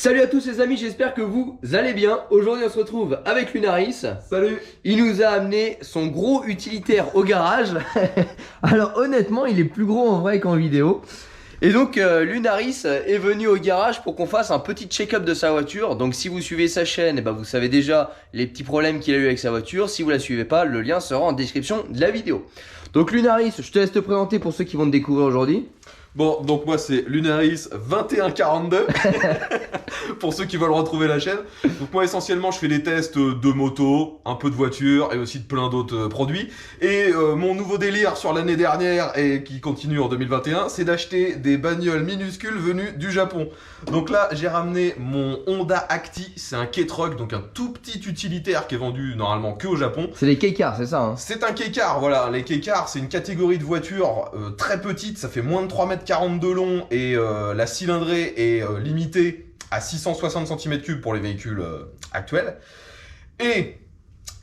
Salut à tous les amis, j'espère que vous allez bien. Aujourd'hui on se retrouve avec Lunaris. Salut. Il nous a amené son gros utilitaire au garage. Alors honnêtement il est plus gros en vrai qu'en vidéo. Et donc Lunaris est venu au garage pour qu'on fasse un petit check-up de sa voiture. Donc si vous suivez sa chaîne, eh ben, vous savez déjà les petits problèmes qu'il a eu avec sa voiture. Si vous la suivez pas, le lien sera en description de la vidéo. Donc Lunaris, je te laisse te présenter pour ceux qui vont te découvrir aujourd'hui. Bon, donc moi c'est Lunaris 2142 pour ceux qui veulent retrouver la chaîne. Donc moi essentiellement je fais des tests de moto, un peu de voiture et aussi de plein d'autres produits. Et mon nouveau délire sur l'année dernière et qui continue en 2021, c'est d'acheter des bagnoles minuscules venues du Japon. Donc là j'ai ramené mon Honda Acti, c'est un K-Truck, donc un tout petit utilitaire qui est vendu normalement que au Japon. C'est les K-Cars, c'est ça hein? C'est un K-Car, voilà. Les K-Cars c'est une catégorie de voitures très petite, ça fait moins de 3,40 m de long et la cylindrée est limitée à 660 cm3 pour les véhicules actuels. Et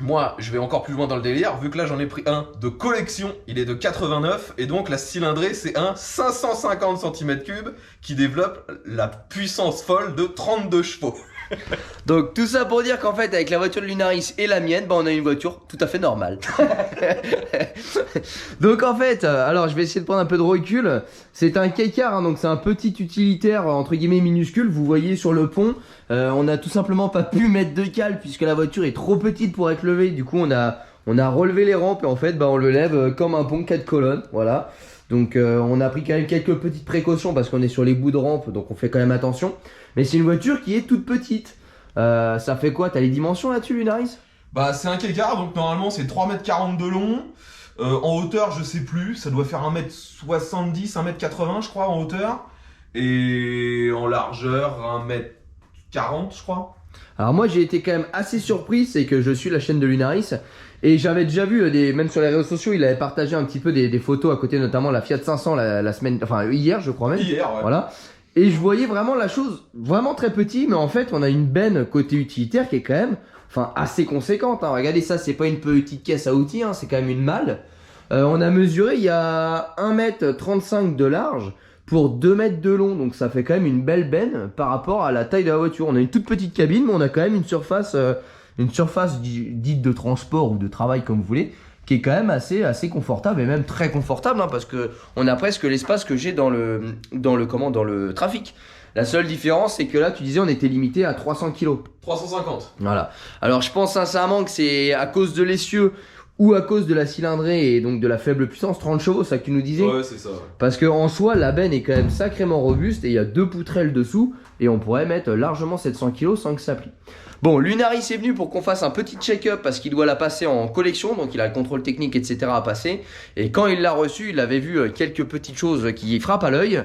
moi, je vais encore plus loin dans le délire, vu que là j'en ai pris un de collection, il est de 89, et donc la cylindrée c'est un 550 cm3 qui développe la puissance folle de 32 chevaux. Donc tout ça pour dire qu'en fait avec la voiture de Lunaris et la mienne, bah, on a une voiture tout à fait normale. Donc en fait, alors je vais essayer de prendre un peu de recul. C'est un K-Car, hein, donc c'est un petit utilitaire entre guillemets minuscule. Vous voyez sur le pont, on a tout simplement pas pu mettre de cale puisque la voiture est trop petite pour être levée. Du coup on a relevé les rampes et en fait bah, on le lève comme un pont 4 colonnes. Voilà. Donc on a pris quand même quelques petites précautions parce qu'on est sur les bouts de rampe, donc on fait quand même attention. Mais c'est une voiture qui est toute petite. Ça fait quoi? T'as les dimensions là-dessus, Lunaris? Bah c'est un K-Car, donc normalement c'est 3,40 m de long. En hauteur je sais plus, ça doit faire 1,70 m, 1,80 m je crois en hauteur. Et en largeur 1,40 m je crois. Alors moi j'ai été quand même assez surpris, c'est que je suis la chaîne de Lunaris. Et j'avais déjà vu, même sur les réseaux sociaux, il avait partagé un petit peu des photos à côté, notamment la Fiat 500 la semaine, enfin hier je crois même. Hier, ouais. Voilà. Et je voyais vraiment la chose vraiment très petite, mais en fait on a une benne côté utilitaire qui est quand même assez conséquente. Hein. Regardez ça, c'est pas une petite caisse à outils, hein, c'est quand même une malle. On a mesuré, il y a 1,35 m de large pour 2 m de long, donc ça fait quand même une belle benne par rapport à la taille de la voiture. On a une toute petite cabine, mais on a quand même une surface dite de transport ou de travail comme vous voulez, qui est quand même assez confortable et même très confortable hein, parce que on a presque l'espace que j'ai dans le trafic. La seule différence c'est que là tu disais on était limité à 300 kg. 350. Voilà. Alors je pense sincèrement que c'est à cause de l'essieu ou à cause de la cylindrée et donc de la faible puissance, 30 chevaux, ça que tu nous disais. Ouais, c'est ça. Ouais. Parce que en soi la benne est quand même sacrément robuste et il y a 2 poutrelles dessous et on pourrait mettre largement 700 kg sans que ça plie. Bon, Lunaris est venu pour qu'on fasse un petit check-up parce qu'il doit la passer en collection, donc il a le contrôle technique, etc. à passer. Et quand il l'a reçu, il avait vu quelques petites choses qui frappent à l'œil.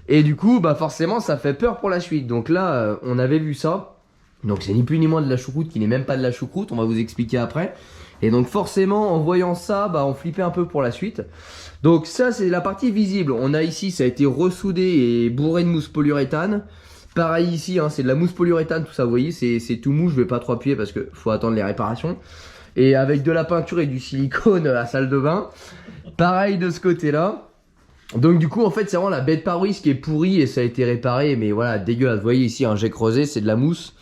Et du coup, bah forcément, ça fait peur pour la suite. Donc là, on avait vu ça. Donc c'est ni plus ni moins de la choucroute qui n'est même pas de la choucroute, on va vous expliquer après. Et donc forcément, en voyant ça, bah on flippait un peu pour la suite. Donc ça, c'est la partie visible. On a ici, ça a été ressoudé et bourré de mousse polyuréthane. Pareil ici, hein, c'est de la mousse polyuréthane, tout ça, vous voyez, c'est tout mou, je vais pas trop appuyer parce que faut attendre les réparations. Et avec de la peinture et du silicone à salle de bain. Pareil de ce côté-là. Donc du coup, en fait, c'est vraiment la bête pare-brise qui est pourrie et ça a été réparé, mais voilà, dégueulasse. Vous voyez ici, hein, j'ai creusé, c'est de la mousse.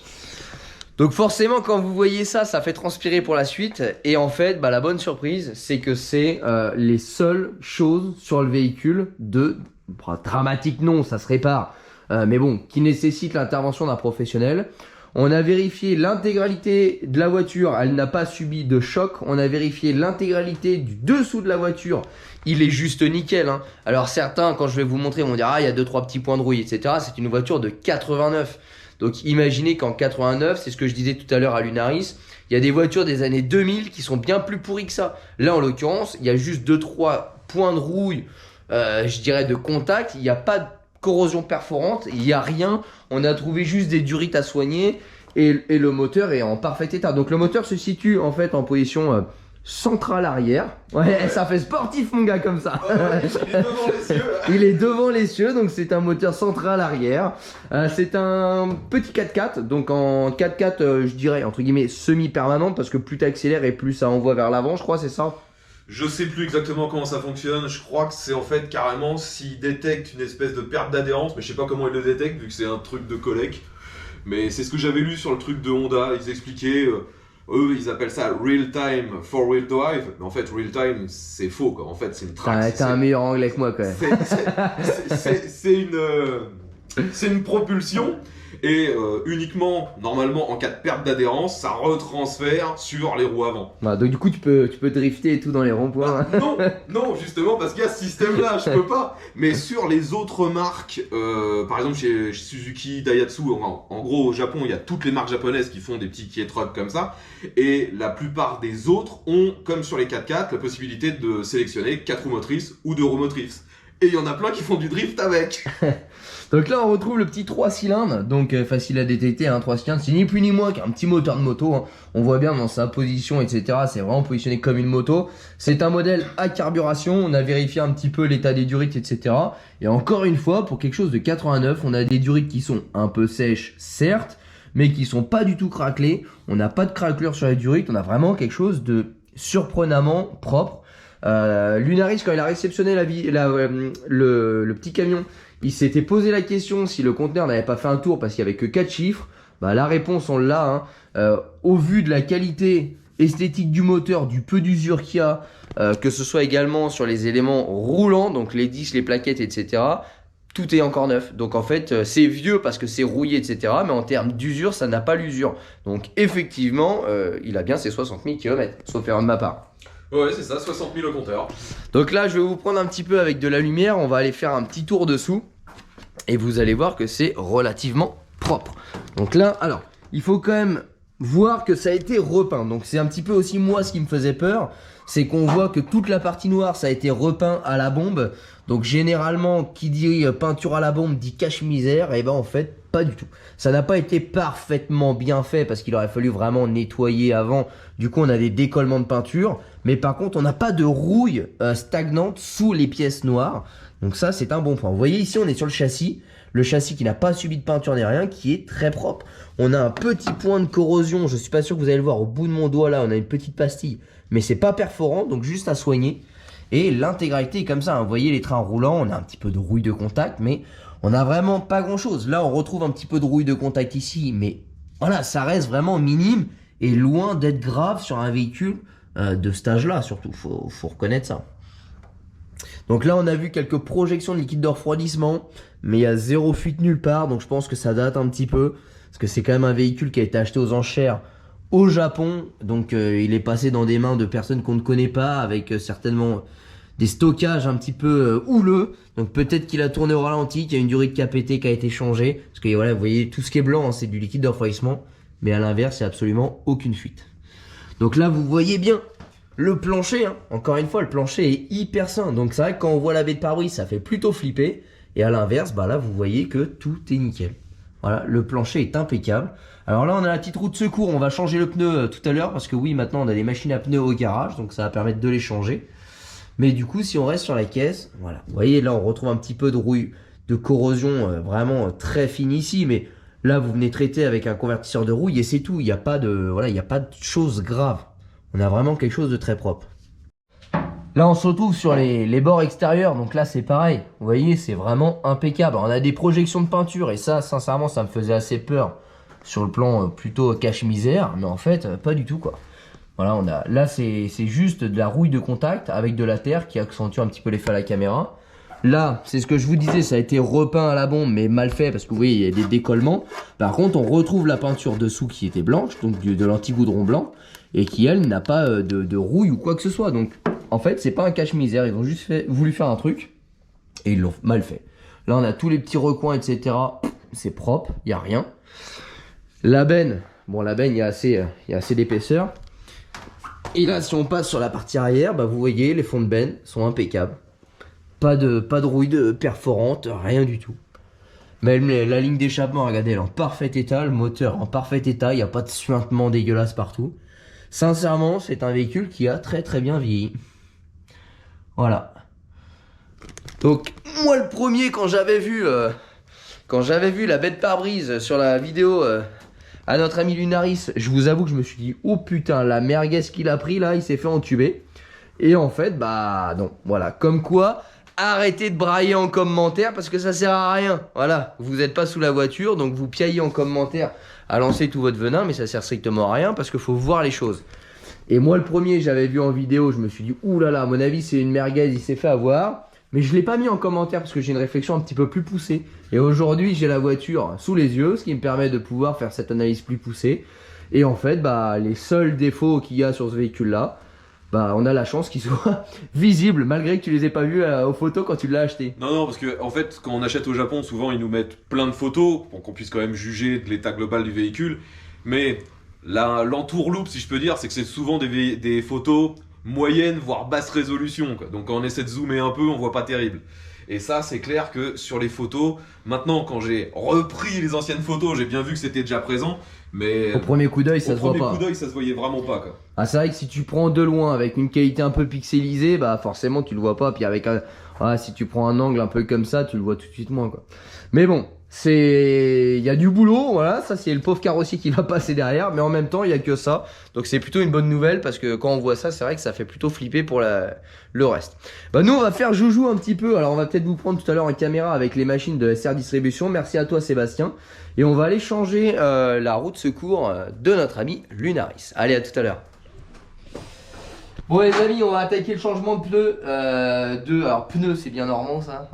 Donc forcément, quand vous voyez ça, ça fait transpirer pour la suite. Et en fait, bah, la bonne surprise, c'est que c'est les seules choses sur le véhicule dramatique, non, ça se répare. Mais bon, qui nécessite l'intervention d'un professionnel. On a vérifié l'intégralité de la voiture, elle n'a pas subi de choc. On a vérifié l'intégralité du dessous de la voiture, il est juste nickel. Hein. Alors certains, quand je vais vous montrer, vont dire « Ah, il y a 2-3 petits points de rouille, etc. » C'est une voiture de 89. Donc imaginez qu'en 89, c'est ce que je disais tout à l'heure à Lunaris, il y a des voitures des années 2000 qui sont bien plus pourries que ça. Là, en l'occurrence, il y a juste 2-3 points de rouille, je dirais de contact, il n'y a pas de corrosion perforante, il n'y a rien, on a trouvé juste des durites à soigner et le moteur est en parfait état. Donc le moteur se situe en fait en position centrale arrière. Ouais, ça fait sportif mon gars comme ça. Il est devant les cieux. Il est devant les cieux, donc c'est un moteur central arrière. C'est un petit 4x4, donc en 4x4 je dirais entre guillemets semi-permanente parce que plus tu accélères et plus ça envoie vers l'avant, je crois, c'est ça? Je sais plus exactement comment ça fonctionne, je crois que c'est en fait carrément s'il détecte une espèce de perte d'adhérence, mais je sais pas comment il le détecte vu que c'est un truc de collègue. Mais c'est ce que j'avais lu sur le truc de Honda. Ils expliquaient, eux, ils appellent ça real time for wheel drive. Mais en fait, real time, c'est faux, quoi. En fait, c'est une track. T'as un meilleur anglais que moi, quand même. C'est une propulsion. Et uniquement, normalement, en cas de perte d'adhérence, ça retransfère sur les roues avant. Bah, donc du coup, tu peux drifter et tout dans les ronds-points. Non, justement, parce qu'il y a ce système-là, je peux pas. Mais sur les autres marques, par exemple chez Suzuki, Daihatsu, en gros au Japon, il y a toutes les marques japonaises qui font des petits Kietrog comme ça. Et la plupart des autres ont, comme sur les 4x4, la possibilité de sélectionner 4 roues motrices ou 2 roues motrices. Et il y en a plein qui font du drift avec. Donc là, on retrouve le petit 3 cylindres, donc facile à détecter, hein, 3 cylindres, c'est ni plus ni moins qu'un petit moteur de moto, hein. On voit bien dans sa position, etc. C'est vraiment positionné comme une moto. C'est un modèle à carburation, on a vérifié un petit peu l'état des durites, etc. Et encore une fois, pour quelque chose de 89, on a des durites qui sont un peu sèches, certes, mais qui sont pas du tout craquelées. On n'a pas de craquelure sur les durites, on a vraiment quelque chose de surprenamment propre. Lunaris, quand il a réceptionné le petit camion, il s'était posé la question si le conteneur n'avait pas fait un tour parce qu'il n'y avait que 4 chiffres. Bah, la réponse, on l'a. Hein. Au vu de la qualité esthétique du moteur, du peu d'usure qu'il y a, que ce soit également sur les éléments roulants, donc les disques, les plaquettes, etc., tout est encore neuf. Donc en fait, c'est vieux parce que c'est rouillé, etc., mais en termes d'usure, ça n'a pas l'usure. Donc effectivement, il a bien ses 60 000 km, sauf erreur de ma part. Ouais, c'est ça, 60 000 au compteur. Donc là, je vais vous prendre un petit peu avec de la lumière. On va aller faire un petit tour dessous. Et vous allez voir que c'est relativement propre. Donc là, alors, il faut quand même voir que ça a été repeint. Donc c'est un petit peu aussi moi ce qui me faisait peur. C'est qu'on voit que toute la partie noire, ça a été repeint à la bombe. Donc généralement, qui dit peinture à la bombe dit cache-misère. Et ben en fait, pas du tout. Ça n'a pas été parfaitement bien fait parce qu'il aurait fallu vraiment nettoyer avant. Du coup, on a des décollements de peinture. Mais par contre, on n'a pas de rouille stagnante sous les pièces noires. Donc ça, c'est un bon point. Vous voyez ici, on est sur le châssis. Le châssis qui n'a pas subi de peinture ni rien, qui est très propre. On a un petit point de corrosion. Je suis pas sûr que vous allez le voir au bout de mon doigt là. On a une petite pastille. Mais c'est pas perforant, donc juste à soigner. Et l'intégralité est comme ça. Hein. Vous voyez les trains roulants, on a un petit peu de rouille de contact, mais on n'a vraiment pas grand chose. Là, on retrouve un petit peu de rouille de contact ici, mais voilà, ça reste vraiment minime et loin d'être grave sur un véhicule de cet âge-là, surtout. Faut reconnaître ça. Donc là, on a vu quelques projections de liquide de refroidissement, mais il y a zéro fuite nulle part, donc je pense que ça date un petit peu, parce que c'est quand même un véhicule qui a été acheté aux enchères au Japon, donc il est passé dans des mains de personnes qu'on ne connaît pas, avec certainement des stockages un petit peu houleux, donc peut-être qu'il a tourné au ralenti, qu'il y a une durite qui a pété, qui a été changée, parce que voilà, vous voyez, tout ce qui est blanc, hein, c'est du liquide de refroidissement, mais à l'inverse, il n'y a absolument aucune fuite. Donc là, vous voyez bien le plancher, hein. Encore une fois, le plancher est hyper sain, donc c'est vrai que quand on voit la baie de pare-brise, ça fait plutôt flipper, et à l'inverse, bah là, vous voyez que tout est nickel. Voilà, le plancher est impeccable. Alors là, on a la petite roue de secours. On va changer le pneu tout à l'heure parce que oui, maintenant, on a des machines à pneus au garage. Donc, ça va permettre de les changer. Mais du coup, si on reste sur la caisse, voilà. Vous voyez, là, on retrouve un petit peu de rouille, de corrosion vraiment très fine ici. Mais là, vous venez traiter avec un convertisseur de rouille et c'est tout. Il n'y a pas de, voilà, il n'y a pas de choses graves. On a vraiment quelque chose de très propre. Là, on se retrouve sur les bords extérieurs. Donc là, c'est pareil. Vous voyez, c'est vraiment impeccable. Alors, on a des projections de peinture et ça, sincèrement, ça me faisait assez peur. Sur le plan plutôt cache-misère, mais en fait, pas du tout, quoi. Voilà, là, c'est juste de la rouille de contact avec de la terre qui accentue un petit peu l'effet à la caméra. Là, c'est ce que je vous disais, ça a été repeint à la bombe, mais mal fait, parce que vous voyez, il y a des décollements. Par contre, on retrouve la peinture dessous qui était blanche, donc de l'anti-goudron blanc, et qui, elle, n'a pas de rouille ou quoi que ce soit. Donc, en fait, c'est pas un cache-misère, ils ont juste voulu faire un truc, et ils l'ont mal fait. Là, on a tous les petits recoins, etc. C'est propre, il n'y a rien. La benne, bon la benne il y a assez d'épaisseur. Et là si on passe sur la partie arrière, bah, vous voyez les fonds de benne sont impeccables. Pas de rouille perforante, rien du tout. Même la ligne d'échappement, regardez, elle est en parfait état, le moteur en parfait état, il n'y a pas de suintement dégueulasse partout. Sincèrement, c'est un véhicule qui a très très bien vieilli. Voilà. Donc moi le premier quand j'avais vu la baie de pare-brise sur la vidéo à notre ami Lunaris, je vous avoue que je me suis dit oh putain, la merguez qu'il a pris là, il s'est fait entuber. Et en fait bah non, voilà, comme quoi arrêtez de brailler en commentaire parce que ça sert à rien. Voilà, vous n'êtes pas sous la voiture, donc vous piaillez en commentaire à lancer tout votre venin, mais ça sert strictement à rien parce qu'il faut voir les choses. Et moi, le premier, j'avais vu en vidéo, je me suis dit, ouh là là, à mon avis, c'est une merguez, il s'est fait avoir. Mais je ne l'ai pas mis en commentaire parce que j'ai une réflexion un petit peu plus poussée. Et aujourd'hui, j'ai la voiture sous les yeux, ce qui me permet de pouvoir faire cette analyse plus poussée. Et en fait, bah, les seuls défauts qu'il y a sur ce véhicule-là, bah, on a la chance qu'ils soient visibles, malgré que tu les aies pas vus aux photos quand tu l'as acheté. Non, parce que en fait, quand on achète au Japon, souvent ils nous mettent plein de photos pour qu'on puisse quand même juger de l'état global du véhicule. Mais l'entourloupe, si je peux dire, c'est que c'est souvent des photos moyennes, voire basse résolution, quoi. Donc quand on essaie de zoomer un peu, on voit pas terrible. Et ça, c'est clair que sur les photos, maintenant, quand j'ai repris les anciennes photos, j'ai bien vu que c'était déjà présent. Mais au premier coup d'œil, ça se voit pas. Au premier coup d'œil, ça se voyait vraiment pas, quoi. Ah, c'est vrai que si tu prends de loin avec une qualité un peu pixelisée, bah forcément tu le vois pas. Puis avec si tu prends un angle un peu comme ça, tu le vois tout de suite moins, quoi. Mais bon, il y a du boulot, voilà. Ça, c'est le pauvre carrossier qui va passer derrière. Mais en même temps, il y a que ça. Donc c'est plutôt une bonne nouvelle parce que quand on voit ça, c'est vrai que ça fait plutôt flipper pour le reste. Bah nous, on va faire joujou un petit peu. Alors on va peut-être vous prendre tout à l'heure en caméra avec les machines de SR Distribution. Merci à toi, Sébastien. Et on va aller changer la roue de secours de notre ami Lunaris. Allez, à tout à l'heure. Bon les amis, on va attaquer le changement de pneus. Alors pneus, c'est bien normand ça.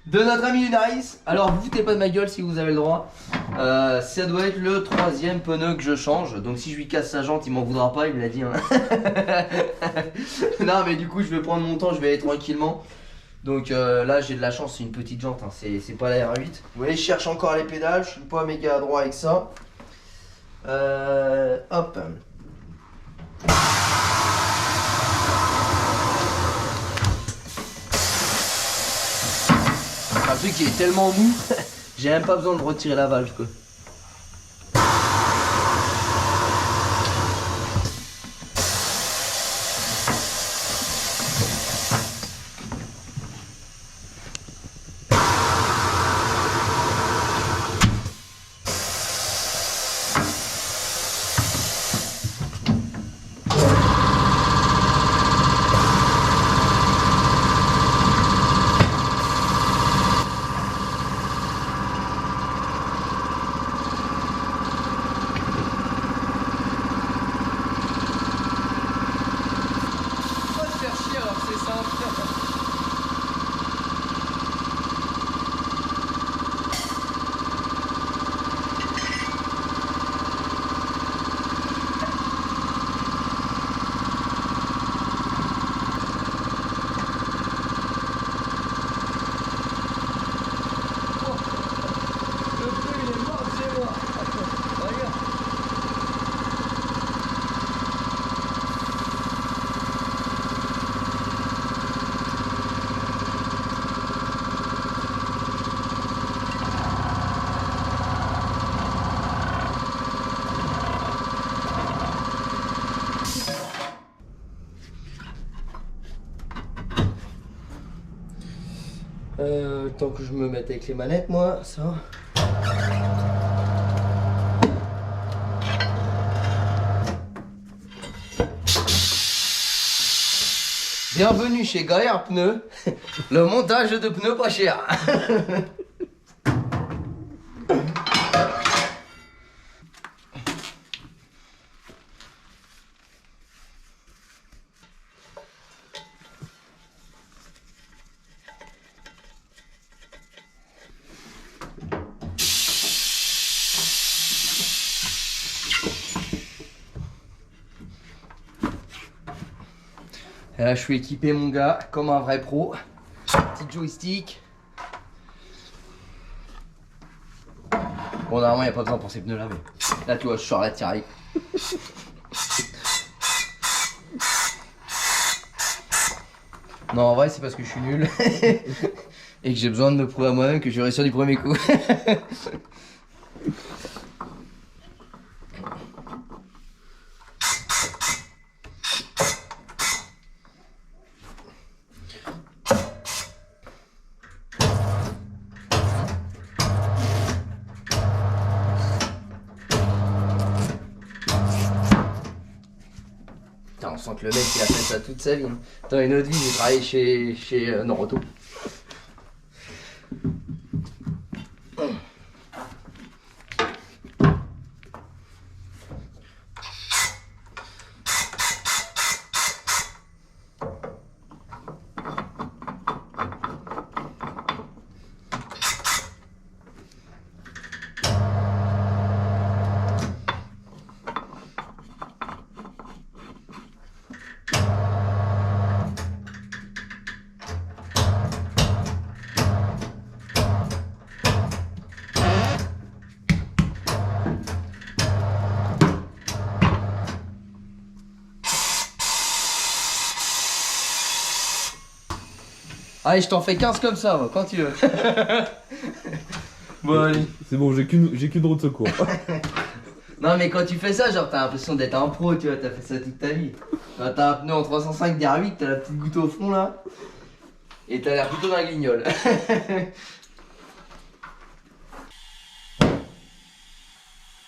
De notre ami Lunaris. Alors vous foutez pas de ma gueule si vous avez le droit. Ça doit être le 3e pneu que je change. Donc si je lui casse sa jante, il m'en voudra pas, il me l'a dit. Hein. Non mais du coup je vais prendre mon temps, je vais aller tranquillement. Donc là j'ai de la chance, c'est une petite jante, hein. C'est pas la R8. Vous voyez, je cherche encore les pédales, je suis pas méga adroit avec ça. Hop. Un truc qui est tellement mou, j'ai même pas besoin de retirer la valve, quoi. Tant que je me mette avec les manettes, moi, ça. Bienvenue chez Gaillard Pneus, le montage de pneus pas cher. Et là je suis équipé mon gars comme un vrai pro. Petit joystick. Bon normalement il n'y a pas besoin pour ces pneus là mais là tu vois je sors la tiraille. Non en vrai c'est parce que je suis nul et que j'ai besoin de me prouver à moi-même que je vais réussir du premier coup. sent que le mec il a fait ça toute sa vie. Hein. Dans une autre vie, j'ai travaillé chez Noroto. Allez, je t'en fais 15 comme ça, moi, quand tu veux. Bon, allez. C'est bon, j'ai qu'une roue de secours. Non, mais quand tu fais ça, genre, t'as l'impression d'être un pro, tu vois, t'as fait ça toute ta vie. Genre, t'as un pneu en 305 d'R8, t'as la petite goutte au fond, là. Et t'as l'air plutôt dans la guignole.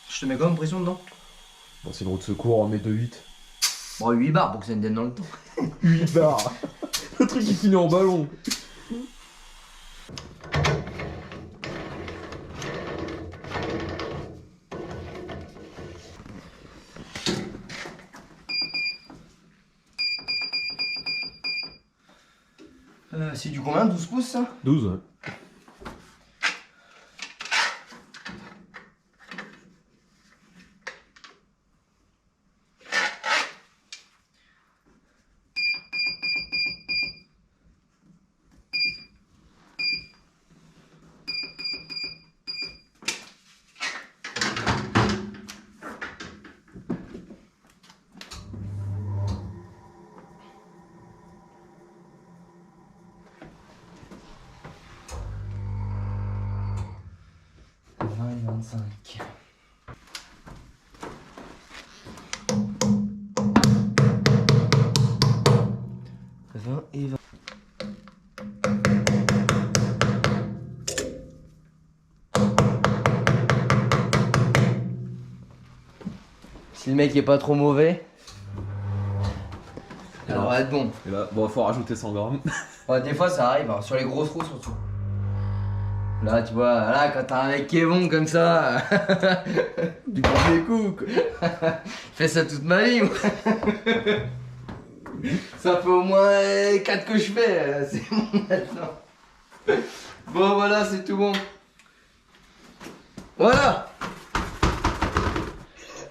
Je te mets quoi en pression dedans? Bon, c'est une roue de secours, on met de 8. Bon, 8 bars pour que ça me donne dans le temps. 8 barres. Le truc qui finit en ballon. C'est du combien? 12 pouces ça? 12, ouais. Et 25. Et 20. Si le mec est pas trop mauvais, alors on va être bon. Et là, bon, faut rajouter 100 grammes. Ouais, des fois ça arrive, hein, sur les grosses roues surtout. Là, tu vois, là, quand t'as un mec qui est bon comme ça, du premier coup, quoi. Je fais ça toute ma vie, moi. Ça fait au moins 4 que je fais, c'est bon maintenant. Bon, voilà, c'est tout bon. Voilà.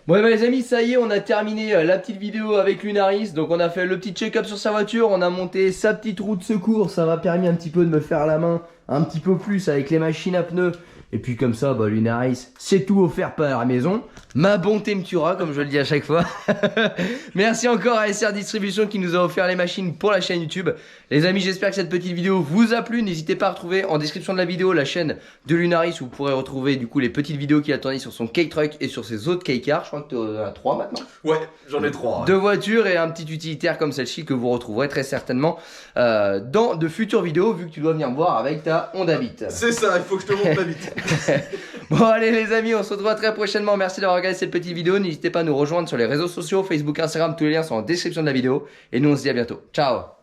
Bon et bah les amis, ça y est, on a terminé la petite vidéo avec Lunaris. Donc on a fait le petit check-up sur sa voiture, on a monté sa petite roue de secours. Ça m'a permis un petit peu de me faire la main un petit peu plus avec les machines à pneus. Et puis comme ça, bah Lunaris, c'est tout offert par la maison. Ma bonté me tuera, comme je le dis à chaque fois. Merci encore à SR Distribution qui nous a offert les machines pour la chaîne YouTube. Les amis, j'espère que cette petite vidéo vous a plu. N'hésitez pas à retrouver en description de la vidéo la chaîne de Lunaris où vous pourrez retrouver du coup les petites vidéos qu'il a tournées sur son cake truck et sur ses autres cake cars. Je crois que tu as 3 maintenant. Ouais, j'en ai 3. Deux voitures et un petit utilitaire comme celle-ci que vous retrouverez très certainement dans de futures vidéos vu que tu dois venir me voir avec ta Honda Beat. C'est ça, il faut que je te montre ma bite. Bon allez les amis, on se retrouve très prochainement. Merci d'avoir regardé cette petite vidéo. N'hésitez pas à nous rejoindre sur les réseaux sociaux, Facebook, Instagram, tous les liens sont en description de la vidéo. Et nous on se dit à bientôt. Ciao.